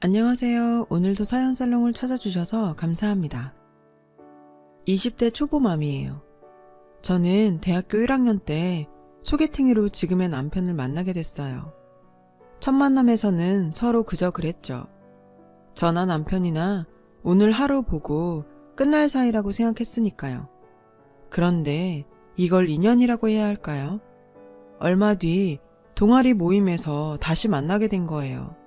안녕하세요. 오늘도 사연살롱을 찾아주셔서 감사합니다. 20대 초보맘이에요. 저는 대학교 1학년 때 소개팅으로 지금의 남편을 만나게 됐어요. 첫 만남에서는 서로 그저 그랬죠. 저나 남편이나 오늘 하루 보고 끝날 사이라고 생각했으니까요. 그런데 이걸 인연이라고 해야 할까요? 얼마 뒤 동아리 모임에서 다시 만나게 된 거예요.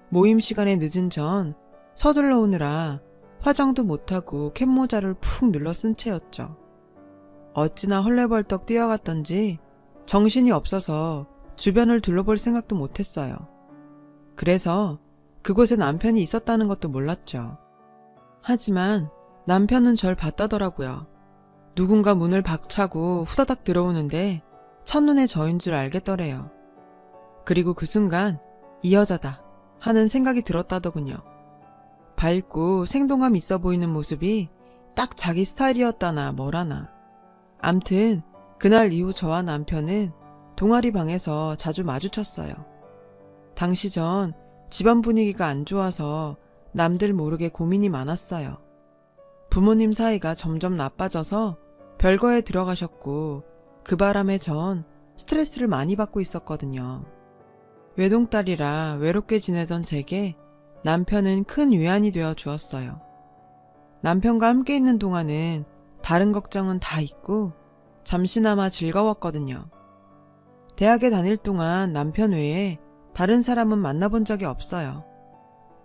모임 시간에 늦은 전 서둘러 오느라 화장도 못하고 캡모자를 푹 눌러 쓴 채였죠. 어찌나 헐레벌떡 뛰어갔던지 정신이 없어서 주변을 둘러볼 생각도 못했어요. 그래서 그곳에 남편이 있었다는 것도 몰랐죠. 하지만 남편은 절 봤다더라고요. 누군가 문을 박차고 후다닥 들어오는데 첫눈에 저인 줄 알겠더래요. 그리고 그 순간 이 여자다 하는 생각이 들었다더군요. 밝고 생동감 있어 보이는 모습이 딱 자기 스타일이었다나 뭐라나. 암튼 그날 이후 저와 남편은 동아리 방에서 자주 마주쳤어요. 당시 전 집안 분위기가 안 좋아서 남들 모르게 고민이 많았어요. 부모님 사이가 점점 나빠져서 별거에 들어가셨고 그 바람에 전 스트레스를 많이 받고 있었거든요. 외동딸이라 외롭게 지내던 제게 남편은 큰 위안이 되어 주었어요. 남편과 함께 있는 동안은 다른 걱정은 다 잊고 잠시나마 즐거웠거든요. 대학에 다닐 동안 남편 외에 다른 사람은 만나본 적이 없어요.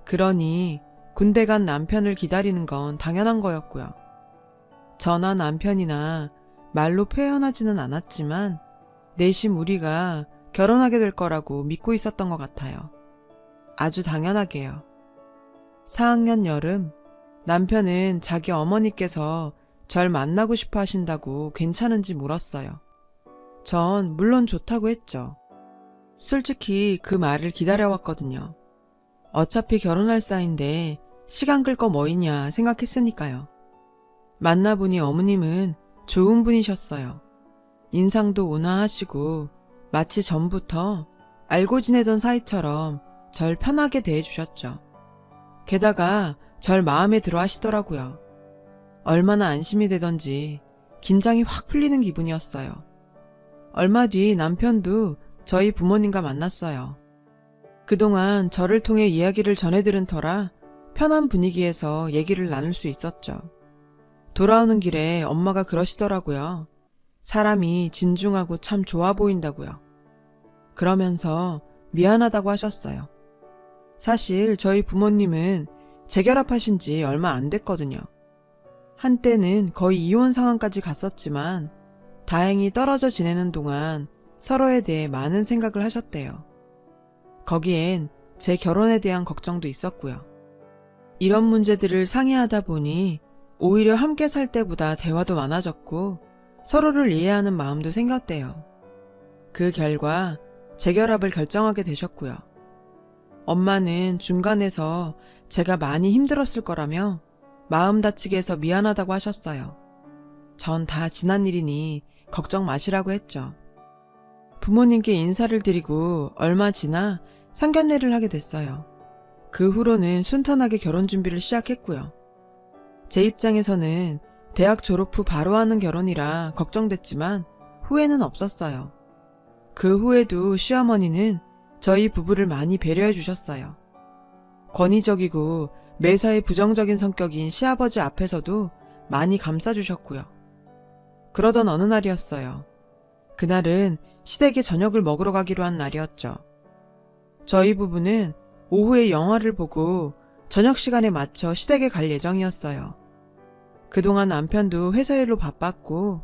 그러니 군대 간 남편을 기다리는 건 당연한 거였고요. 저나 남편이나 말로 표현하지는 않았지만 내심 우리가 결혼하게 될 거라고 믿고 있었던 것 같아요. 아주 당연하게요. 4학년 여름, 남편은 자기 어머니께서 절 만나고 싶어 하신다고 괜찮은지 물었어요. 전 물론 좋다고 했죠. 솔직히 그 말을 기다려왔거든요. 어차피 결혼할 사이인데 시간 끌 거 뭐 있냐 생각했으니까요. 만나보니 어머님은 좋은 분이셨어요. 인상도 온화하시고 마치 전부터 알고 지내던 사이처럼 절 편하게 대해주셨죠. 게다가 절 마음에 들어 하시더라고요. 얼마나 안심이 되던지 긴장이 확 풀리는 기분이었어요. 얼마 뒤 남편도 저희 부모님과 만났어요. 그동안 저를 통해 이야기를 전해들은 터라 편한 분위기에서 얘기를 나눌 수 있었죠. 돌아오는 길에 엄마가 그러시더라고요. 사람이 진중하고 참 좋아 보인다고요. 그러면서 미안하다고 하셨어요. 사실 저희 부모님은 재결합하신 지 얼마 안 됐거든요. 한때는 거의 이혼 상황까지 갔었지만 다행히 떨어져 지내는 동안 서로에 대해 많은 생각을 하셨대요. 거기엔 제 결혼에 대한 걱정도 있었고요. 이런 문제들을 상의하다 보니 오히려 함께 살 때보다 대화도 많아졌고 서로를 이해하는 마음도 생겼대요. 그 결과 재결합을 결정하게 되셨고요. 엄마는 중간에서 제가 많이 힘들었을 거라며 마음 다치게 해서 미안하다고 하셨어요. 전 다 지난 일이니 걱정 마시라고 했죠. 부모님께 인사를 드리고 얼마 지나 상견례를 하게 됐어요. 그 후로는 순탄하게 결혼 준비를 시작했고요. 제 입장에서는 대학 졸업 후 바로 하는 결혼이라 걱정됐지만 후회는 없었어요. 그 후에도 시어머니는 저희 부부를 많이 배려해 주셨어요. 권위적이고 매사에 부정적인 성격인 시아버지 앞에서도 많이 감싸주셨고요. 그러던 어느 날이었어요. 그날은 시댁에 저녁을 먹으러 가기로 한 날이었죠. 저희 부부는 오후에 영화를 보고 저녁 시간에 맞춰 시댁에 갈 예정이었어요. 그동안 남편도 회사 일로 바빴고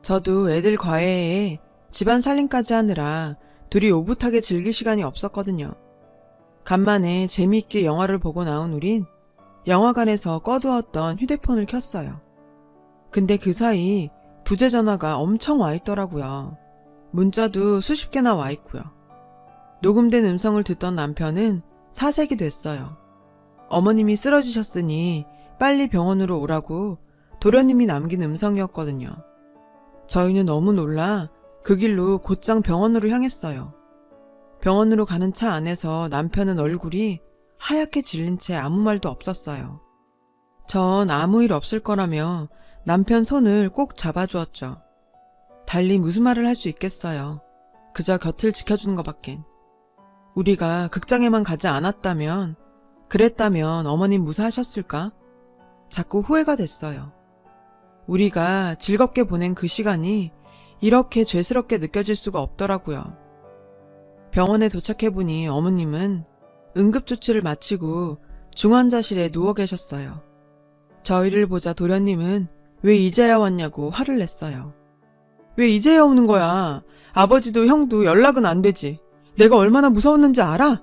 저도 애들 과외에 집안 살림까지 하느라 둘이 오붓하게 즐길 시간이 없었거든요. 간만에 재미있게 영화를 보고 나온 우린 영화관에서 꺼두었던 휴대폰을 켰어요. 근데 그 사이 부재 전화가 엄청 와 있더라고요. 문자도 수십 개나 와 있고요. 녹음된 음성을 듣던 남편은 사색이 됐어요. 어머님이 쓰러지셨으니 빨리 병원으로 오라고 도련님이 남긴 음성이었거든요. 저희는 너무 놀라 그 길로 곧장 병원으로 향했어요. 병원으로 가는 차 안에서 남편은 얼굴이 하얗게 질린 채 아무 말도 없었어요. 전 아무 일 없을 거라며 남편 손을 꼭 잡아주었죠. 달리 무슨 말을 할 수 있겠어요. 그저 곁을 지켜주는 것밖엔. 우리가 극장에만 가지 않았다면, 그랬다면 어머님 무사하셨을까? 자꾸 후회가 됐어요. 우리가 즐겁게 보낸 그 시간이 이렇게 죄스럽게 느껴질 수가 없더라고요. 병원에 도착해보니 어머님은 응급조치를 마치고 중환자실에 누워 계셨어요. 저희를 보자 도련님은 왜 이제야 왔냐고 화를 냈어요. 왜 이제야 오는 거야? 아버지도 형도 연락은 안 되지. 내가 얼마나 무서웠는지 알아?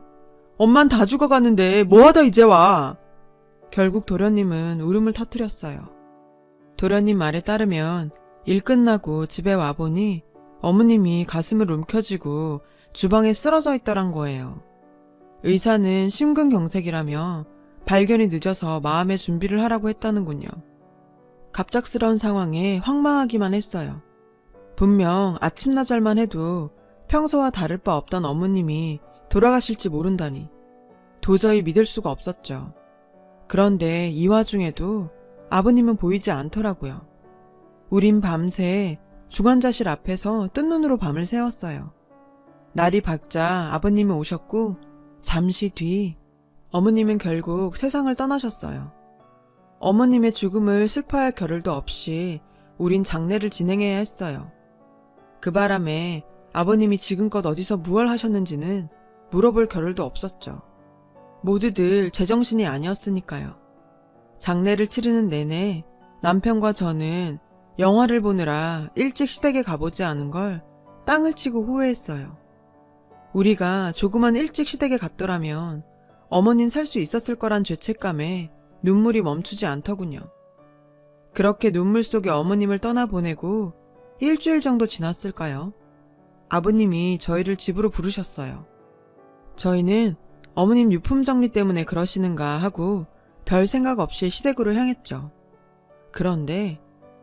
엄만 다 죽어가는데 뭐하다 이제 와? 결국 도련님은 울음을 터뜨렸어요. 도련님 말에 따르면 일 끝나고 집에 와보니 어머님이 가슴을 움켜쥐고 주방에 쓰러져 있더란 거예요. 의사는 심근경색이라며 발견이 늦어서 마음의 준비를 하라고 했다는군요. 갑작스러운 상황에 황망하기만 했어요. 분명 아침나절만 해도 평소와 다를 바 없던 어머님이 돌아가실지 모른다니 도저히 믿을 수가 없었죠. 그런데 이 와중에도 아버님은 보이지 않더라고요. 우린 밤새 중환자실 앞에서 뜬 눈으로 밤을 새웠어요. 날이 밝자 아버님은 오셨고 잠시 뒤 어머님은 결국 세상을 떠나셨어요. 어머님의 죽음을 슬퍼할 겨를도 없이 우린 장례를 진행해야 했어요. 그 바람에 아버님이 지금껏 어디서 무얼 하셨는지는 물어볼 겨를도 없었죠. 모두들 제정신이 아니었으니까요. 장례를 치르는 내내 남편과 저는 영화를 보느라 일찍 시댁에 가보지 않은 걸 땅을 치고 후회했어요. 우리가 조그만 일찍 시댁에 갔더라면 어머닌 살 수 있었을 거란 죄책감에 눈물이 멈추지 않더군요. 그렇게 눈물 속에 어머님을 떠나보내고 일주일 정도 지났을까요? 아버님이 저희를 집으로 부르셨어요. 저희는 어머님 유품 정리 때문에 그러시는가 하고 별 생각 없이 시댁으로 향했죠. 그런데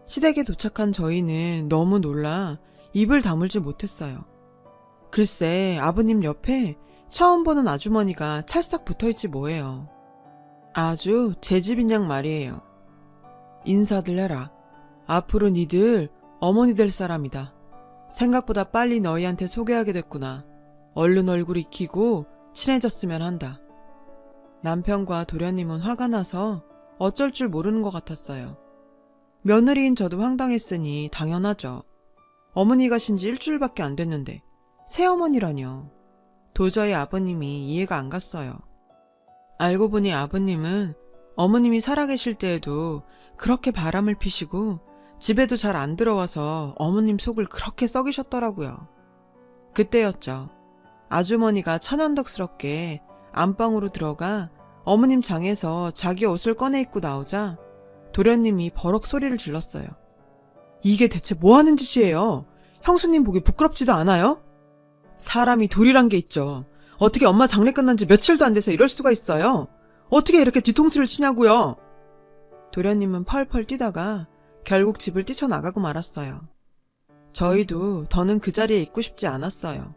시댁에 도착한 저희는 너무 놀라 입을 다물지 못했어요. 글쎄 아버님 옆에 처음 보는 아주머니가 찰싹 붙어있지 뭐예요. 아주 제 집인 양 말이에요. 인사들 해라. 앞으로 니들 어머니 될 사람이다. 생각보다 빨리 너희한테 소개하게 됐구나. 얼른 얼굴 익히고 친해졌으면 한다. 남편과 도련님은 화가 나서 어쩔 줄 모르는 것 같았어요. 며느리인 저도 황당했으니 당연하죠. 어머니 가신 지 일주일밖에 안 됐는데 새어머니라뇨. 도저히 아버님이 이해가 안 갔어요. 알고 보니 아버님은 어머님이 살아계실 때에도 그렇게 바람을 피시고 집에도 잘 안 들어와서 어머님 속을 그렇게 썩이셨더라고요. 그때였죠. 아주머니가 천연덕스럽게 안방으로 들어가 어머님 장에서 자기 옷을 꺼내 입고 나오자 도련님이 버럭 소리를 질렀어요. 이게 대체 뭐 하는 짓이에요? 형수님 보기 부끄럽지도 않아요? 사람이 돌이란 게 있죠. 어떻게 엄마 장례 끝난 지 며칠도 안 돼서 이럴 수가 있어요? 어떻게 이렇게 뒤통수를 치냐고요? 도련님은 펄펄 뛰다가 결국 집을 뛰쳐나가고 말았어요. 저희도 더는 그 자리에 있고 싶지 않았어요.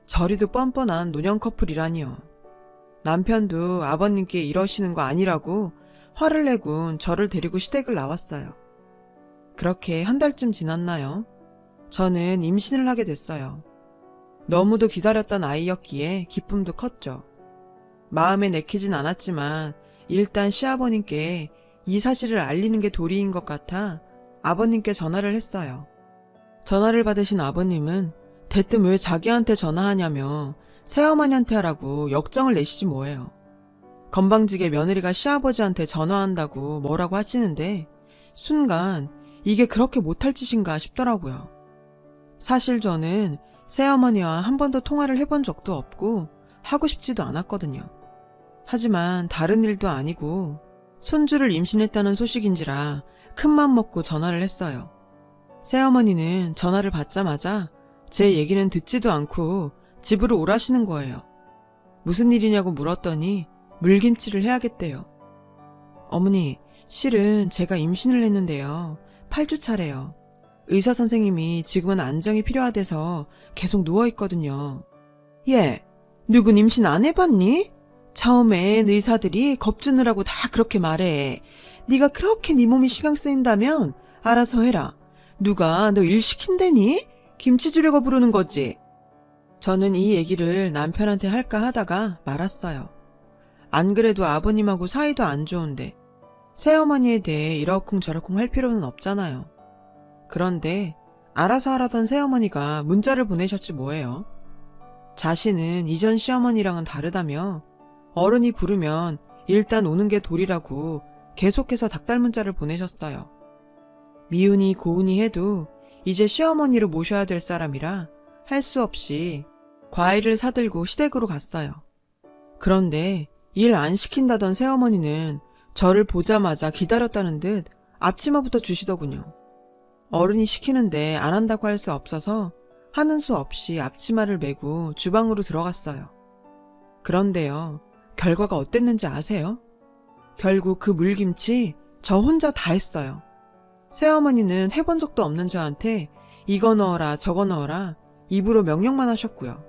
저리도 뻔뻔한 노년 커플이라니요. 남편도 아버님께 이러시는 거 아니라고 화를 내곤 저를 데리고 시댁을 나왔어요. 그렇게 한 달쯤 지났나요? 저는 임신을 하게 됐어요. 너무도 기다렸던 아이였기에 기쁨도 컸죠. 마음에 내키진 않았지만 일단 시아버님께 이 사실을 알리는 게 도리인 것 같아 아버님께 전화를 했어요. 전화를 받으신 아버님은 대뜸 왜 자기한테 전화하냐며 새어머니한테 하라고 역정을 내시지 뭐예요. 건방지게 며느리가 시아버지한테 전화한다고 뭐라고 하시는데 순간 이게 그렇게 못할 짓인가 싶더라고요. 사실 저는 새어머니와 한 번도 통화를 해본 적도 없고 하고 싶지도 않았거든요. 하지만 다른 일도 아니고 손주를 임신했다는 소식인지라 큰맘 먹고 전화를 했어요. 새어머니는 전화를 받자마자 제 얘기는 듣지도 않고 집으로 오라시는 거예요. 무슨 일이냐고 물었더니 물김치를 해야겠대요. 어머니, 실은 제가 임신을 했는데요. 8주 차래요. 의사 선생님이 지금은 안정이 필요하대서 계속 누워있거든요. 예, 누군 임신 안 해봤니? 처음엔 의사들이 겁주느라고 다 그렇게 말해. 네가 그렇게 네 몸이 신경 쓰인다면 알아서 해라. 누가 너 일 시킨다니? 김치 주려고 부르는 거지. 저는 이 얘기를 남편한테 할까 하다가 말았어요. 안 그래도 아버님하고 사이도 안 좋은데 새어머니에 대해 이러쿵저러쿵 할 필요는 없잖아요. 그런데 알아서 하라던 새어머니가 문자를 보내셨지 뭐예요. 자신은 이전 시어머니랑은 다르다며 어른이 부르면 일단 오는 게 도리라고 계속해서 닭달 문자를 보내셨어요. 미운이 고운이 해도 이제 시어머니를 모셔야 될 사람이라 할 수 없이 과일을 사들고 시댁으로 갔어요. 그런데 일 안 시킨다던 새어머니는 저를 보자마자 기다렸다는 듯 앞치마부터 주시더군요. 어른이 시키는데 안 한다고 할 수 없어서 하는 수 없이 앞치마를 메고 주방으로 들어갔어요. 그런데요, 결과가 어땠는지 아세요? 결국 그 물김치 저 혼자 다 했어요. 새어머니는 해본 적도 없는 저한테 이거 넣어라 저거 넣어라 입으로 명령만 하셨고요.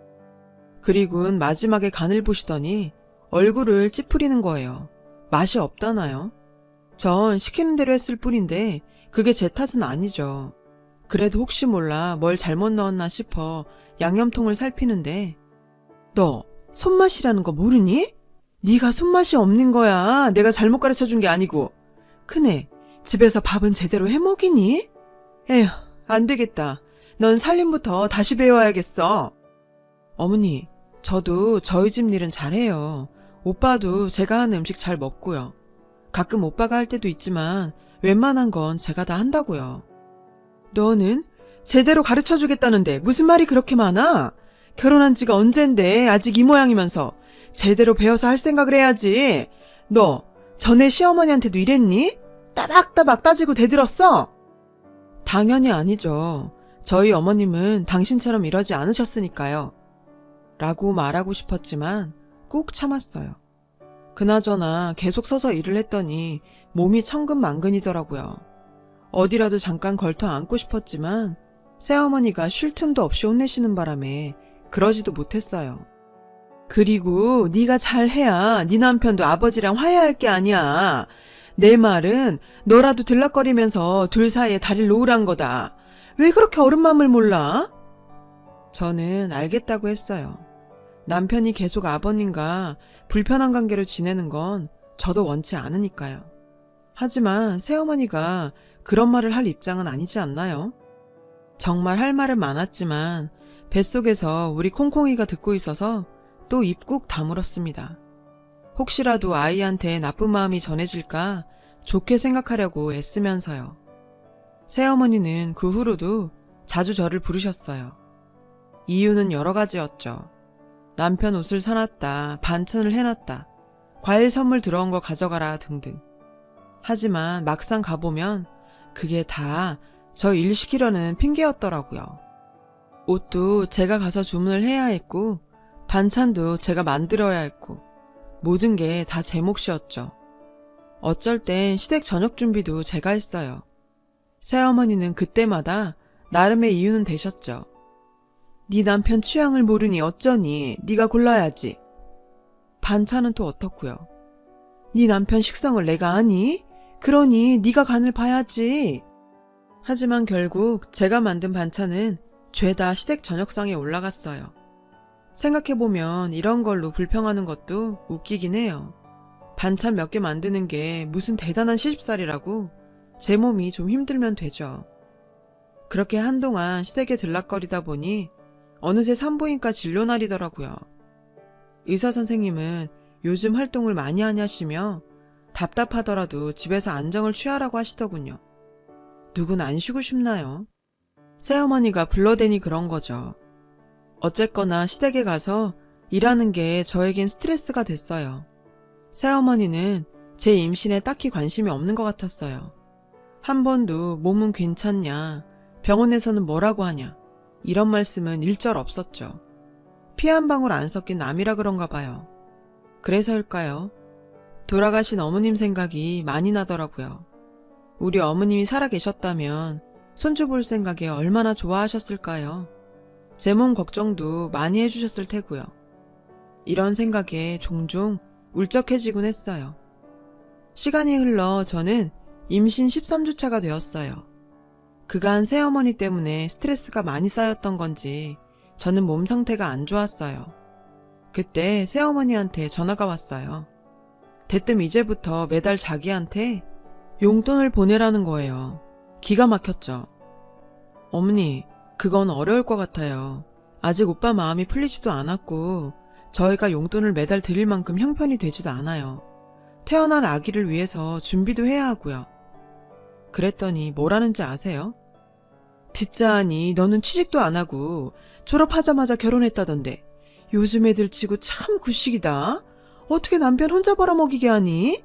그리고는 마지막에 간을 보시더니 얼굴을 찌푸리는 거예요. 맛이 없다나요? 전 시키는 대로 했을 뿐인데 그게 제 탓은 아니죠. 그래도 혹시 몰라 뭘 잘못 넣었나 싶어 양념통을 살피는데 너 손맛이라는 거 모르니? 네가 손맛이 없는 거야. 내가 잘못 가르쳐준 게 아니고. 크네, 집에서 밥은 제대로 해먹이니? 에휴, 안 되겠다. 넌 살림부터 다시 배워야겠어. 어머니, 저도 저희 집 일은 잘해요. 오빠도 제가 하는 음식 잘 먹고요. 가끔 오빠가 할 때도 있지만 웬만한 건 제가 다 한다고요. 너는 제대로 가르쳐주겠다는데 무슨 말이 그렇게 많아? 결혼한 지가 언젠데 아직 이 모양이면서 제대로 배워서 할 생각을 해야지. 너 전에 시어머니한테도 이랬니? 따박따박 따지고 대들었어? 당연히 아니죠. 저희 어머님은 당신처럼 이러지 않으셨으니까요. 라고 말하고 싶었지만 꾹 참았어요. 그나저나 계속 서서 일을 했더니 몸이 천근만근이더라고요. 어디라도 잠깐 걸터 앉고 싶었지만 새어머니가 쉴 틈도 없이 혼내시는 바람에 그러지도 못했어요. 그리고 네가 잘해야 네 남편도 아버지랑 화해할 게 아니야. 내 말은 너라도 들락거리면서 둘 사이에 다리를 놓으란 거다. 왜 그렇게 어른 마음을 몰라? 저는 알겠다고 했어요. 남편이 계속 아버님과 불편한 관계로 지내는 건 저도 원치 않으니까요. 하지만 새어머니가 그런 말을 할 입장은 아니지 않나요? 정말 할 말은 많았지만 뱃속에서 우리 콩콩이가 듣고 있어서 또 입 꾹 다물었습니다. 혹시라도 아이한테 나쁜 마음이 전해질까 좋게 생각하려고 애쓰면서요. 새어머니는 그 후로도 자주 저를 부르셨어요. 이유는 여러 가지였죠. 남편 옷을 사놨다, 반찬을 해놨다, 과일 선물 들어온 거 가져가라 등등. 하지만 막상 가보면 그게 다 저 일 시키려는 핑계였더라고요. 옷도 제가 가서 주문을 해야 했고 반찬도 제가 만들어야 했고 모든 게 다 제 몫이었죠. 어쩔 땐 시댁 저녁 준비도 제가 했어요. 새어머니는 그때마다 나름의 이유는 되셨죠. 네 남편 취향을 모르니 어쩌니? 네가 골라야지. 반찬은 또 어떻고요? 네 남편 식성을 내가 아니? 그러니 네가 간을 봐야지. 하지만 결국 제가 만든 반찬은 죄다 시댁 저녁상에 올라갔어요. 생각해보면 이런 걸로 불평하는 것도 웃기긴 해요. 반찬 몇 개 만드는 게 무슨 대단한 시집살이라고 제 몸이 좀 힘들면 되죠. 그렇게 한동안 시댁에 들락거리다 보니 어느새 산부인과 진료날이더라고요. 의사 선생님은 요즘 활동을 많이 하냐시며 답답하더라도 집에서 안정을 취하라고 하시더군요. 누군 안 쉬고 싶나요? 새어머니가 불러대니 그런 거죠. 어쨌거나 시댁에 가서 일하는 게 저에겐 스트레스가 됐어요. 새어머니는 제 임신에 딱히 관심이 없는 것 같았어요. 한 번도 몸은 괜찮냐, 병원에서는 뭐라고 하냐, 이런 말씀은 일절 없었죠. 피 한 방울 안 섞인 남이라 그런가 봐요. 그래서일까요? 돌아가신 어머님 생각이 많이 나더라고요. 우리 어머님이 살아계셨다면 손주 볼 생각에 얼마나 좋아하셨을까요? 제 몸 걱정도 많이 해주셨을 테고요. 이런 생각에 종종 울적해지곤 했어요. 시간이 흘러 저는 임신 13주차가 되었어요. 그간 새어머니 때문에 스트레스가 많이 쌓였던 건지 저는 몸 상태가 안 좋았어요. 그때 새어머니한테 전화가 왔어요. 대뜸 이제부터 매달 자기한테 용돈을 보내라는 거예요. 기가 막혔죠. 어머니, 그건 어려울 것 같아요. 아직 오빠 마음이 풀리지도 않았고 저희가 용돈을 매달 드릴 만큼 형편이 되지도 않아요. 태어난 아기를 위해서 준비도 해야 하고요. 그랬더니 뭐라는지 아세요? 듣자하니 너는 취직도 안 하고 졸업하자마자 결혼했다던데 요즘 애들 치고 참 구식이다. 어떻게 남편 혼자 벌어먹이게 하니?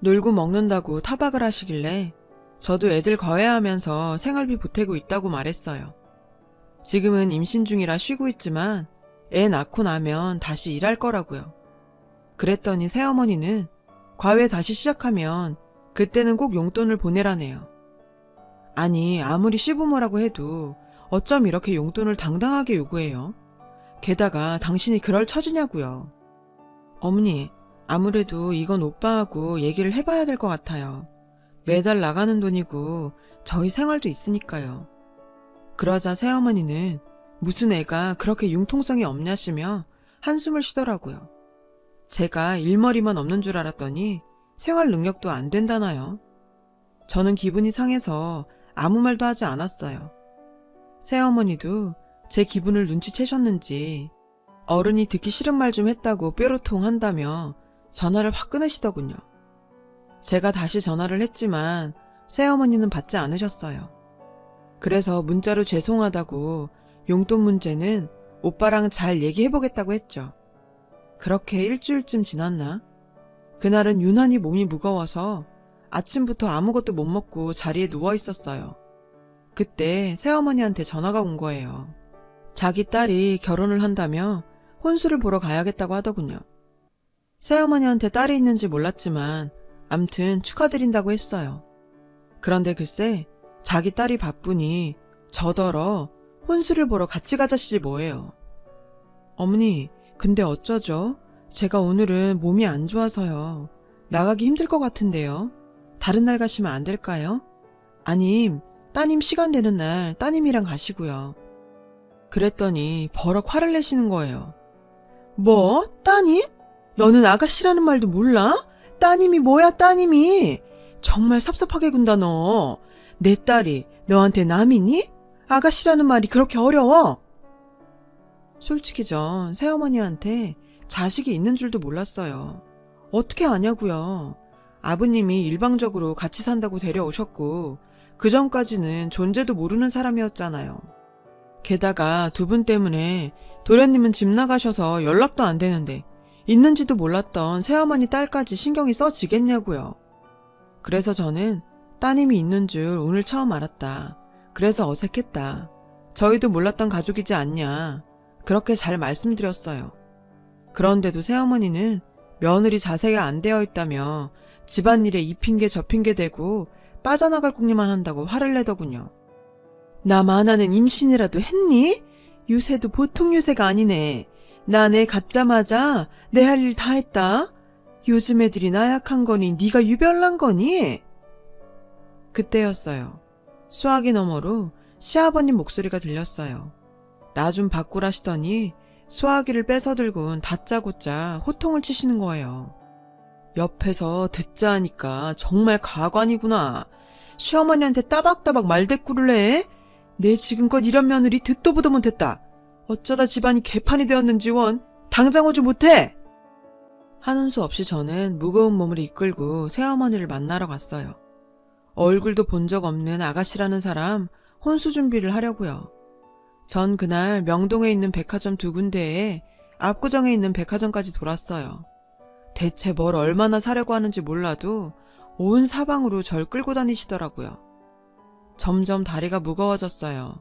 놀고 먹는다고 타박을 하시길래 저도 애들 거해하면서 생활비 보태고 있다고 말했어요. 지금은 임신 중이라 쉬고 있지만 애 낳고 나면 다시 일할 거라고요. 그랬더니 새어머니는 과외 다시 시작하면 그때는 꼭 용돈을 보내라네요. 아니, 아무리 시부모라고 해도 어쩜 이렇게 용돈을 당당하게 요구해요? 게다가 당신이 그럴 처지냐고요. 어머니, 아무래도 이건 오빠하고 얘기를 해봐야 될 것 같아요. 매달 나가는 돈이고 저희 생활도 있으니까요. 그러자 새어머니는 무슨 애가 그렇게 융통성이 없냐시며 한숨을 쉬더라고요. 제가 일머리만 없는 줄 알았더니 생활 능력도 안 된다나요. 저는 기분이 상해서 아무 말도 하지 않았어요. 새어머니도 제 기분을 눈치채셨는지 어른이 듣기 싫은 말 좀 했다고 뾰로통 한다며 전화를 확 끊으시더군요. 제가 다시 전화를 했지만 새어머니는 받지 않으셨어요. 그래서 문자로 죄송하다고 용돈 문제는 오빠랑 잘 얘기해보겠다고 했죠. 그렇게 일주일쯤 지났나? 그날은 유난히 몸이 무거워서 아침부터 아무것도 못 먹고 자리에 누워 있었어요. 그때 새어머니한테 전화가 온 거예요. 자기 딸이 결혼을 한다며 혼수를 보러 가야겠다고 하더군요. 새어머니한테 딸이 있는지 몰랐지만 암튼 축하드린다고 했어요. 그런데 글쎄 자기 딸이 바쁘니 저더러 혼수를 보러 같이 가자시지 뭐예요. 어머니, 근데 어쩌죠? 제가 오늘은 몸이 안 좋아서요. 나가기 힘들 것 같은데요. 다른 날 가시면 안 될까요? 아님, 따님 시간 되는 날 따님이랑 가시고요. 그랬더니 버럭 화를 내시는 거예요. 뭐? 따님? 너는 아가씨라는 말도 몰라? 따님이 뭐야 따님이? 정말 섭섭하게 군다 너. 내 딸이 너한테 남이니? 아가씨라는 말이 그렇게 어려워? 솔직히 전 새어머니한테 자식이 있는 줄도 몰랐어요. 어떻게 아냐고요. 아버님이 일방적으로 같이 산다고 데려오셨고 그 전까지는 존재도 모르는 사람이었잖아요. 게다가 두 분 때문에 도련님은 집 나가셔서 연락도 안 되는데 있는지도 몰랐던 새어머니 딸까지 신경이 써지겠냐고요. 그래서 저는 따님이 있는 줄 오늘 처음 알았다. 그래서 어색했다. 저희도 몰랐던 가족이지 않냐. 그렇게 잘 말씀드렸어요. 그런데도 새어머니는 며느리 자세가 안 되어 있다며 집안일에 이 핑계 저 핑계 대고 빠져나갈 궁리만 한다고 화를 내더군요. 남 하나는 임신이라도 했니? 유세도 보통 유세가 아니네. 나 내 갖자마자 내 할 일 다 했다. 요즘 애들이 나약한 거니 네가 유별난 거니? 그때였어요. 수화기 너머로 시아버님 목소리가 들렸어요. 나 좀 바꾸라시더니 수화기를 뺏어 들곤 다짜고짜 호통을 치시는 거예요. 옆에서 듣자 하니까 정말 가관이구나. 시어머니한테 따박따박 말대꾸를 해? 내 지금껏 이런 며느리 듣도 보도 못했다. 어쩌다 집안이 개판이 되었는지 원 당장 오지 못해. 하는 수 없이 저는 무거운 몸을 이끌고 새어머니를 만나러 갔어요. 얼굴도 본 적 없는 아가씨라는 사람 혼수 준비를 하려고요. 전 그날 명동에 있는 백화점 2군데에 압구정에 있는 백화점까지 돌았어요. 대체 뭘 얼마나 사려고 하는지 몰라도 온 사방으로 절 끌고 다니시더라고요. 점점 다리가 무거워졌어요.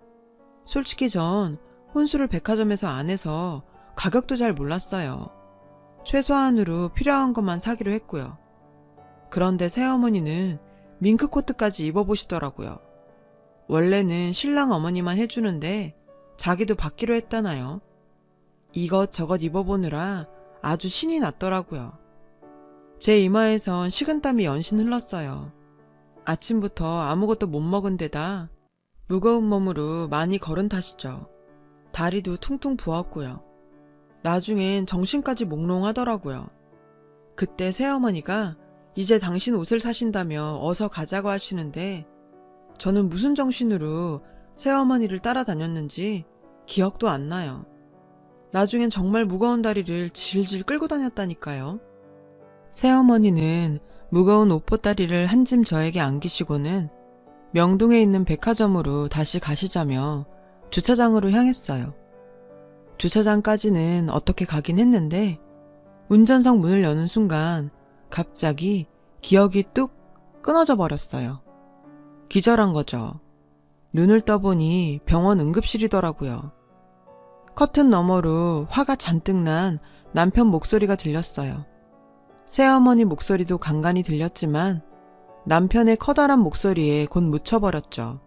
솔직히 전 혼수를 백화점에서 안 해서 가격도 잘 몰랐어요. 최소한으로 필요한 것만 사기로 했고요. 그런데 새어머니는 밍크코트까지 입어보시더라고요. 원래는 신랑 어머니만 해주는데 자기도 받기로 했다나요. 이것저것 입어보느라 아주 신이 났더라고요. 제 이마에선 식은땀이 연신 흘렀어요. 아침부터 아무것도 못 먹은 데다 무거운 몸으로 많이 걸은 탓이죠. 다리도 퉁퉁 부었고요. 나중엔 정신까지 몽롱하더라고요. 그때 새어머니가 이제 당신 옷을 사신다며 어서 가자고 하시는데 저는 무슨 정신으로 새어머니를 따라다녔는지 기억도 안 나요. 나중엔 정말 무거운 다리를 질질 끌고 다녔다니까요. 새어머니는 무거운 옷보따리를 한 짐 저에게 안기시고는 명동에 있는 백화점으로 다시 가시자며 주차장으로 향했어요. 주차장까지는 어떻게 가긴 했는데 운전석 문을 여는 순간 갑자기 기억이 뚝 끊어져 버렸어요. 기절한 거죠. 눈을 떠보니 병원 응급실이더라고요. 커튼 너머로 화가 잔뜩 난 남편 목소리가 들렸어요. 새어머니 목소리도 간간히 들렸지만 남편의 커다란 목소리에 곧 묻혀버렸죠.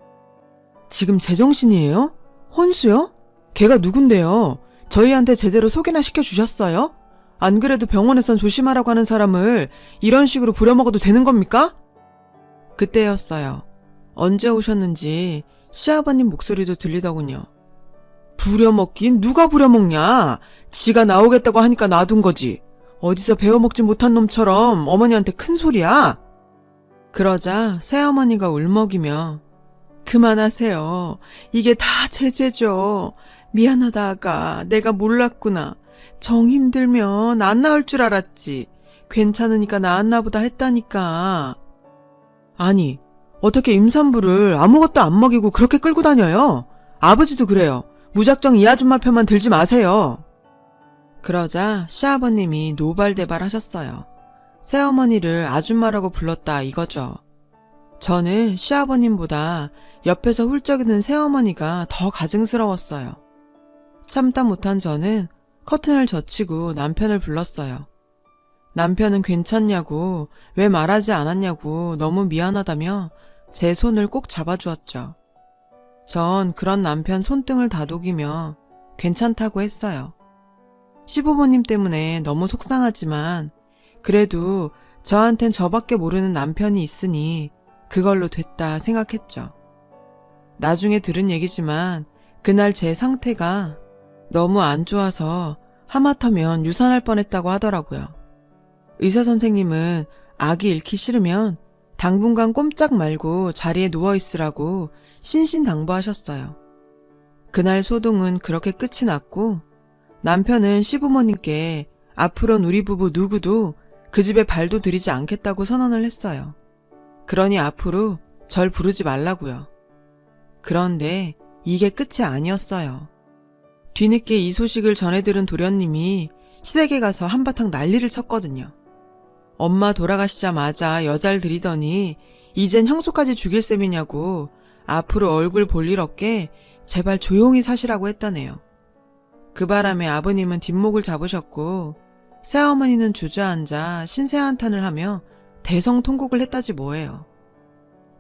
지금 제정신이에요? 혼수요? 걔가 누군데요? 저희한테 제대로 소개나 시켜주셨어요? 안 그래도 병원에선 조심하라고 하는 사람을 이런 식으로 부려먹어도 되는 겁니까? 그때였어요. 언제 오셨는지 시아버님 목소리도 들리더군요. 부려먹긴 누가 부려먹냐? 지가 나오겠다고 하니까 놔둔 거지. 어디서 배워먹지 못한 놈처럼 어머니한테 큰 소리야? 그러자 새어머니가 울먹이며 그만하세요. 이게 다 제 죄죠. 미안하다 아가. 내가 몰랐구나. 정 힘들면 안 나올 줄 알았지. 괜찮으니까 나았나 보다 했다니까. 아니, 어떻게 임산부를 아무것도 안 먹이고 그렇게 끌고 다녀요? 아버지도 그래요. 무작정 이 아줌마 편만 들지 마세요. 그러자 시아버님이 노발대발 하셨어요. 새어머니를 아줌마라고 불렀다 이거죠. 저는 시아버님보다 옆에서 훌쩍이는 새어머니가 더 가증스러웠어요. 참다 못한 저는 커튼을 젖히고 남편을 불렀어요. 남편은 괜찮냐고, 왜 말하지 않았냐고 너무 미안하다며 제 손을 꼭 잡아주었죠. 전 그런 남편 손등을 다독이며 괜찮다고 했어요. 시부모님 때문에 너무 속상하지만 그래도 저한텐 저밖에 모르는 남편이 있으니 그걸로 됐다 생각했죠. 나중에 들은 얘기지만 그날 제 상태가 너무 안 좋아서 하마터면 유산할 뻔했다고 하더라고요. 의사 선생님은 아기 잃기 싫으면 당분간 꼼짝 말고 자리에 누워있으라고 신신당부하셨어요. 그날 소동은 그렇게 끝이 났고 남편은 시부모님께 앞으로는 우리 부부 누구도 그 집에 발도 들이지 않겠다고 선언을 했어요. 그러니 앞으로 절 부르지 말라고요. 그런데 이게 끝이 아니었어요. 뒤늦게 이 소식을 전해들은 도련님이 시댁에 가서 한바탕 난리를 쳤거든요. 엄마 돌아가시자마자 여자를 들이더니 이젠 형수까지 죽일 셈이냐고 앞으로 얼굴 볼 일 없게 제발 조용히 사시라고 했다네요. 그 바람에 아버님은 뒷목을 잡으셨고 새어머니는 주저앉아 신세한탄을 하며 대성통곡을 했다지 뭐예요.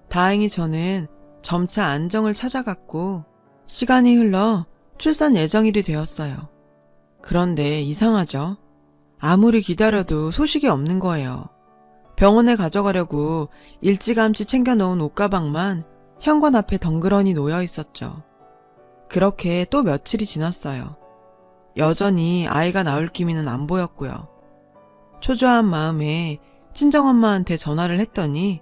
다행히 저는 점차 안정을 찾아갔고 시간이 흘러 출산 예정일이 되었어요. 그런데 이상하죠? 아무리 기다려도 소식이 없는 거예요. 병원에 가져가려고 일찌감치 챙겨놓은 옷가방만 현관 앞에 덩그러니 놓여 있었죠. 그렇게 또 며칠이 지났어요. 여전히 아이가 나올 기미는 안 보였고요. 초조한 마음에 친정엄마한테 전화를 했더니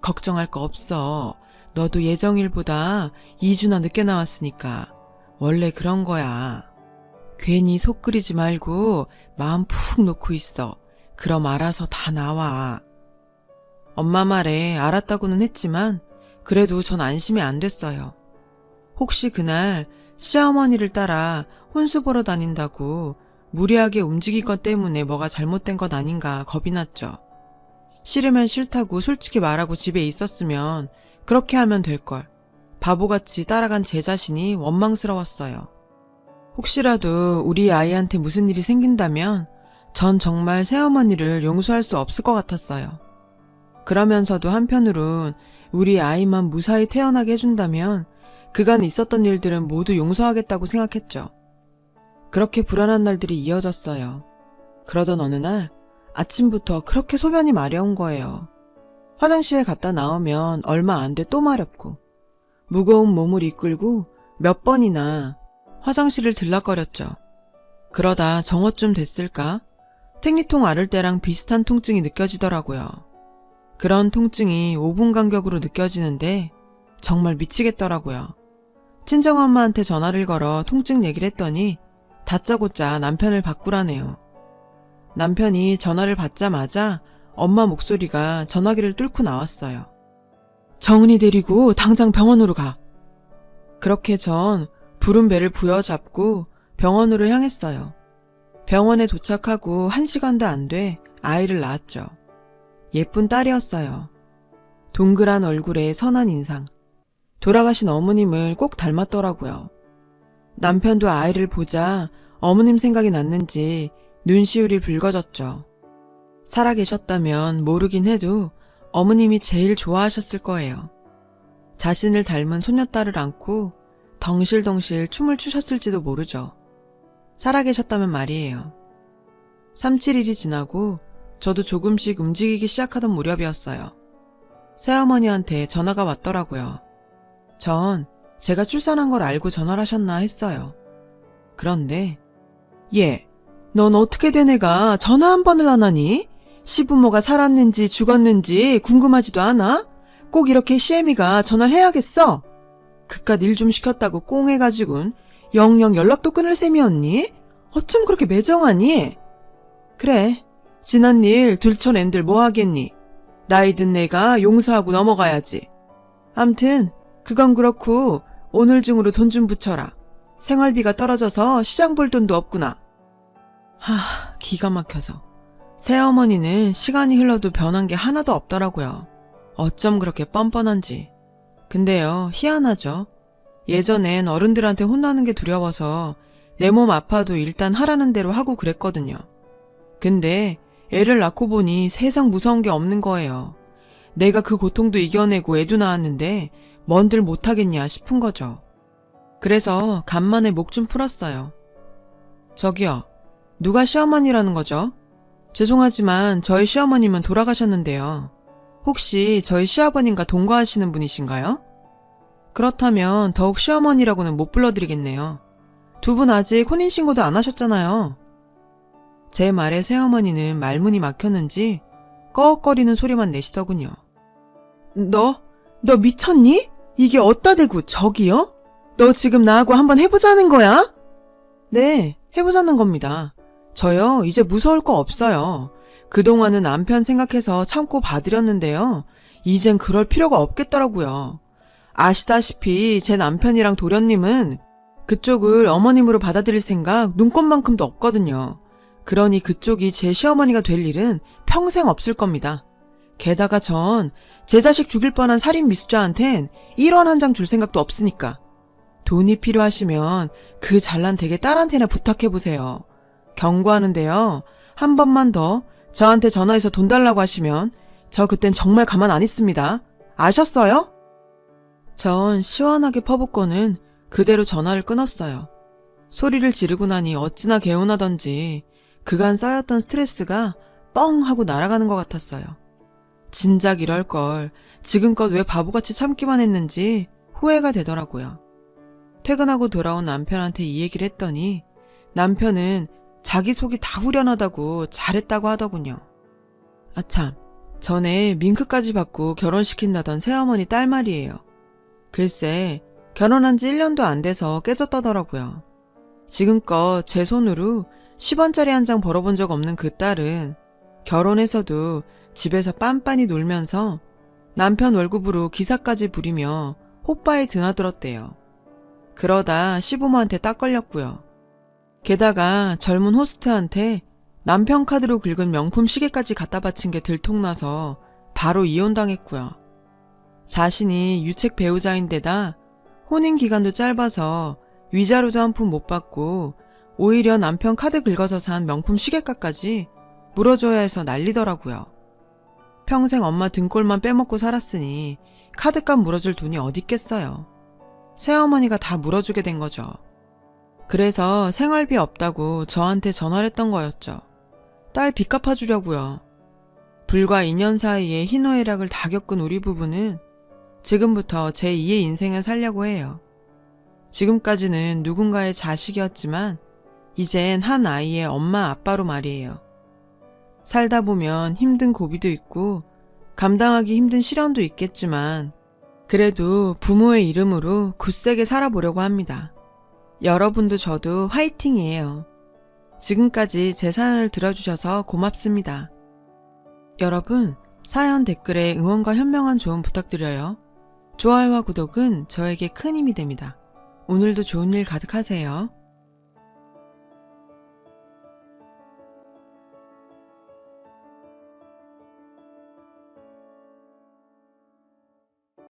걱정할 거 없어. 너도 예정일보다 2주나 늦게 나왔으니까 원래 그런 거야. 괜히 속 끓이지 말고 마음 푹 놓고 있어. 그럼 알아서 다 나와. 엄마 말에 알았다고는 했지만 그래도 전 안심이 안 됐어요. 혹시 그날 시어머니를 따라 혼수 보러 다닌다고 무리하게 움직일 것 때문에 뭐가 잘못된 것 아닌가 겁이 났죠. 싫으면 싫다고 솔직히 말하고 집에 있었으면 그렇게 하면 될걸. 바보같이 따라간 제 자신이 원망스러웠어요. 혹시라도 우리 아이한테 무슨 일이 생긴다면 전 정말 새어머니를 용서할 수 없을 것 같았어요. 그러면서도 한편으론 우리 아이만 무사히 태어나게 해준다면 그간 있었던 일들은 모두 용서하겠다고 생각했죠. 그렇게 불안한 날들이 이어졌어요. 그러던 어느 날 아침부터 그렇게 소변이 마려운 거예요. 화장실에 갔다 나오면 얼마 안 돼 또 마렵고 무거운 몸을 이끌고 몇 번이나 화장실을 들락거렸죠. 그러다 정오쯤 됐을까? 생리통 앓을 때랑 비슷한 통증이 느껴지더라고요. 그런 통증이 5분 간격으로 느껴지는데 정말 미치겠더라고요. 친정엄마한테 전화를 걸어 통증 얘기를 했더니 다짜고짜 남편을 바꾸라네요. 남편이 전화를 받자마자 엄마 목소리가 전화기를 뚫고 나왔어요. 정은이 데리고 당장 병원으로 가. 그렇게 전 부른 배를 부여잡고 병원으로 향했어요. 병원에 도착하고 1시간도 안 돼 아이를 낳았죠. 예쁜 딸이었어요. 동그란 얼굴에 선한 인상. 돌아가신 어머님을 꼭 닮았더라고요. 남편도 아이를 보자 어머님 생각이 났는지 눈시울이 붉어졌죠. 살아계셨다면 모르긴 해도 어머님이 제일 좋아하셨을 거예요. 자신을 닮은 손녀딸을 안고 덩실덩실 춤을 추셨을지도 모르죠. 살아계셨다면 말이에요. 3, 7일이 지나고 저도 조금씩 움직이기 시작하던 무렵이었어요. 새어머니한테 전화가 왔더라고요. 전 제가 출산한 걸 알고 전화를 하셨나 했어요. 그런데 얘, 넌 어떻게 된 애가 전화 한 번을 안 하니? 시부모가 살았는지 죽었는지 궁금하지도 않아? 꼭 이렇게 시애미가 전화를 해야겠어? 그깟 일 좀 시켰다고 꽁해가지고는 영영 연락도 끊을 셈이었니? 어쩜 그렇게 매정하니? 그래, 지난 일 들춰낸들 뭐 하겠니? 나이 든 내가 용서하고 넘어가야지. 암튼 그건 그렇고 오늘 중으로 돈 좀 붙여라. 생활비가 떨어져서 시장 볼 돈도 없구나. 기가 막혀서. 새어머니는 시간이 흘러도 변한 게 하나도 없더라고요. 어쩜 그렇게 뻔뻔한지. 근데요, 희한하죠. 예전엔 어른들한테 혼나는 게 두려워서 내 몸 아파도 일단 하라는 대로 하고 그랬거든요. 근데 애를 낳고 보니 세상 무서운 게 없는 거예요. 내가 그 고통도 이겨내고 애도 낳았는데 뭔들 못하겠냐 싶은 거죠. 그래서 간만에 목 좀 풀었어요. 저기요, 누가 시어머니라는 거죠? 죄송하지만 저희 시어머님은 돌아가셨는데요. 혹시 저희 시아버님과 동거하시는 분이신가요? 그렇다면 더욱 시어머니라고는 못 불러드리겠네요. 두 분 아직 혼인신고도 안 하셨잖아요. 제 말에 새어머니는 말문이 막혔는지 꺼억거리는 소리만 내시더군요. 너 미쳤니? 이게 어따 대고 저기요? 너 지금 나하고 한번 해보자는 거야? 네, 해보자는 겁니다. 저요, 이제 무서울 거 없어요. 그동안은 남편 생각해서 참고 봐드렸는데요. 이젠 그럴 필요가 없겠더라고요. 아시다시피 제 남편이랑 도련님은 그쪽을 어머님으로 받아들일 생각 눈꼽만큼도 없거든요. 그러니 그쪽이 제 시어머니가 될 일은 평생 없을 겁니다. 게다가 전 제 자식 죽일 뻔한 살인 미수자한텐 1원 한 장 줄 생각도 없으니까. 돈이 필요하시면 그 잘난 댁의 딸한테나 부탁해보세요. 경고하는데요. 한 번만 더 저한테 전화해서 돈 달라고 하시면 저 그땐 정말 가만 안 있습니다. 아셨어요? 전 시원하게 퍼붓고는 그대로 전화를 끊었어요. 소리를 지르고 나니 어찌나 개운하던지 그간 쌓였던 스트레스가 뻥 하고 날아가는 것 같았어요. 진작 이럴 걸 지금껏 왜 바보같이 참기만 했는지 후회가 되더라고요. 퇴근하고 돌아온 남편한테 이 얘기를 했더니 남편은 자기 속이 다 후련하다고 잘했다고 하더군요. 아참, 전에 밍크까지 받고 결혼시킨다던 새어머니 딸 말이에요. 글쎄, 결혼한 지 1년도 안 돼서 깨졌다더라고요. 지금껏 제 손으로 10원짜리 한 장 벌어본 적 없는 그 딸은 결혼해서도 집에서 빤빤히 놀면서 남편 월급으로 기사까지 부리며 호빠에 드나들었대요. 그러다 시부모한테 딱 걸렸고요. 게다가 젊은 호스트한테 남편 카드로 긁은 명품 시계까지 갖다 바친 게 들통나서 바로 이혼당했고요. 자신이 유책 배우자인데다 혼인 기간도 짧아서 위자료도 한 푼 못 받고 오히려 남편 카드 긁어서 산 명품 시계값까지 물어줘야 해서 난리더라고요. 평생 엄마 등골만 빼먹고 살았으니 카드값 물어줄 돈이 어디 있겠어요. 새어머니가 다 물어주게 된 거죠. 그래서 생활비 없다고 저한테 전화를 했던 거였죠. 딸 빚 갚아주려고요. 불과 2년 사이에 희노애락을 다 겪은 우리 부부는 지금부터 제2의 인생을 살려고 해요. 지금까지는 누군가의 자식이었지만 이젠 한 아이의 엄마 아빠로 말이에요. 살다 보면 힘든 고비도 있고 감당하기 힘든 시련도 있겠지만 그래도 부모의 이름으로 굳세게 살아보려고 합니다. 여러분도 저도 화이팅이에요. 지금까지 제 사연을 들어주셔서 고맙습니다. 여러분, 사연 댓글에 응원과 현명한 조언 부탁드려요. 좋아요와 구독은 저에게 큰 힘이 됩니다. 오늘도 좋은 일 가득하세요.